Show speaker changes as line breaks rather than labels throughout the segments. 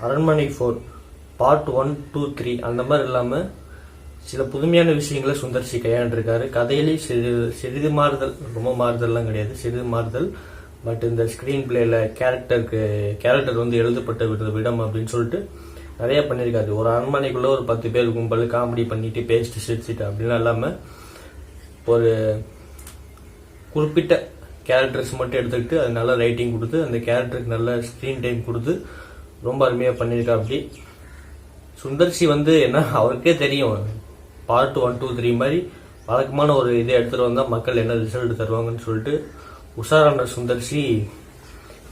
அரண்மனை 4 பார்ட் 1, 2, 3 அந்த மாதிரி இல்லாமல் சில புதுமையான விஷயங்களை சுந்தர்சி கையாண்டிருக்காரு. கதையிலே சிறிது மாறுதல், ரொம்ப மாறுதல்லாம் கிடையாது, சிறிது மாறுதல். பட் இந்த ஸ்க்ரீன் பிளேல கேரக்டர் வந்து எழுதப்பட்ட விடம் அப்படின்னு சொல்லிட்டு நிறைய பண்ணியிருக்காரு. ஒரு அரண்மனைக்குள்ள ஒரு 10 பேர் கும்பல் காமெடி பண்ணிட்டு பேசிட்டு சிரிச்சிட்டு அப்படிலாம் இல்லாமல் ஒரு குறிப்பிட்ட கேரக்டர்ஸ் மட்டும் எடுத்துக்கிட்டு அது நல்ல ரைட்டிங் கொடுத்து அந்த கேரக்டருக்கு நல்ல ஸ்க்ரீன் டைம் கொடுத்து ரொம்ப அருமையாக பண்ணியிருக்கா. அப்படி சுந்தர்சி வந்து என்ன அவருக்கே தெரியும், பார்ட் 1, 2, 3 மாதிரி வழக்கமான ஒரு இதை எடுத்துகிட்டு வந்தால் மக்கள் என்ன ரிசல்ட் தருவாங்கன்னு சொல்லிட்டு உஷாரான சுந்தர்சி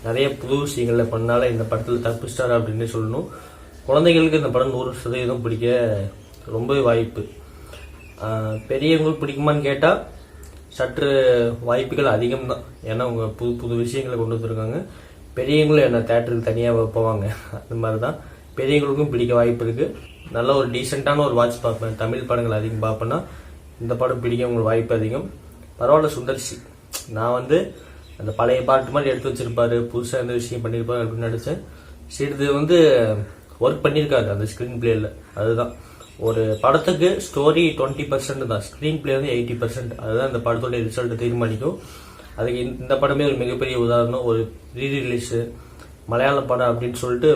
நிறைய புது விஷயங்களை பண்ணால இந்த படத்தில் தப்பிச்சிட்டார் அப்படின்னு சொல்லணும். குழந்தைகளுக்கு இந்த படம் 100% பிடிக்க ரொம்பவே வாய்ப்பு. பெரியவங்களுக்கு பிடிக்குமான்னு கேட்டால் சற்று வாய்ப்புகள் அதிகம்தான். ஏன்னா அவங்க புது புது விஷயங்களை கொண்டு வந்துருக்காங்க. பெரியவங்களும் என்ன தேட்டருக்கு தனியாக போவாங்க, அந்த மாதிரி தான் பெரியவங்களுக்கும் பிடிக்க வாய்ப்பு இருக்குது. நல்ல ஒரு டீசெண்டான ஒரு வாட்ச் பார்ப்பேன், தமிழ் படங்கள் அதிகம் பார்ப்பேன்னா இந்த படம் பிடிக்க உங்களுக்கு வாய்ப்பு அதிகம். பரவாயில்ல சுந்தர்சி, நான் வந்து அந்த பழைய பாட்டு மாதிரி எடுத்து வச்சிருப்பாரு, புதுசாக எந்த விஷயம் பண்ணியிருப்பாரு அப்படின்னு நினச்சேன். சிறிது வந்து ஒர்க் பண்ணியிருக்காரு அந்த ஸ்க்ரீன் பிளேயில். அதுதான் ஒரு படத்துக்கு ஸ்டோரி 20% தான், ஸ்க்ரீன் பிளே வந்து 80%. அதுதான் இந்த படத்தோட ரிசல்ட்டை தீர்மானிக்கும். அதுக்கு இந்த படமே ஒரு மிகப்பெரிய உதாரணம். ஒரு ரீரிலீஸு மலையாள படம் அப்படின்னு சொல்லிட்டு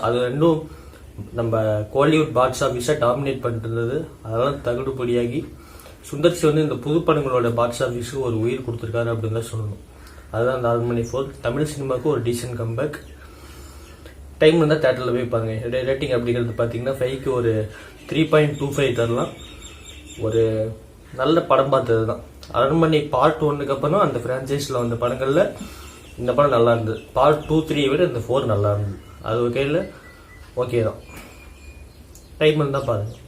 அது ரெண்டும் நம்ம கோலிவுட் பாக்ஸ் ஆஃபீஸை டாமினேட் பண்ணிட்டு இருந்தது. அதெல்லாம் தகுடுபடியாகி சுந்தர்சி வந்து இந்த புது படங்களோட பாக்ஸ் ஆஃபீஸுக்கு ஒரு உயிர் கொடுத்துருக்காரு அப்படின்னு தான் சொல்லணும். அதுதான் அந்த அரண்மனை 4 தமிழ் சினிமாவுக்கு ஒரு டீசென்ட் கம்பேக். டைம் இருந்தால் தேட்டரில் போய் பாருங்க. ரேட்டிங் அப்படிங்கிறது பார்த்தீங்கன்னா 5க்கு ஒரு 3.25 தரலாம். ஒரு நல்ல படம் பார்த்தது தான். அரண்மனை பார்ட் 1க்கு அப்புறம் அந்த ஃப்ரான்ச்சைஸில் வந்த படங்களில் இந்த படம் நல்லா இருந்தது. பார்ட் 2, 3 விட இந்த 4 நல்லா இருந்தது. அது கையில் ஓகே தான். டைம் இருந்தால் பாருங்கள்.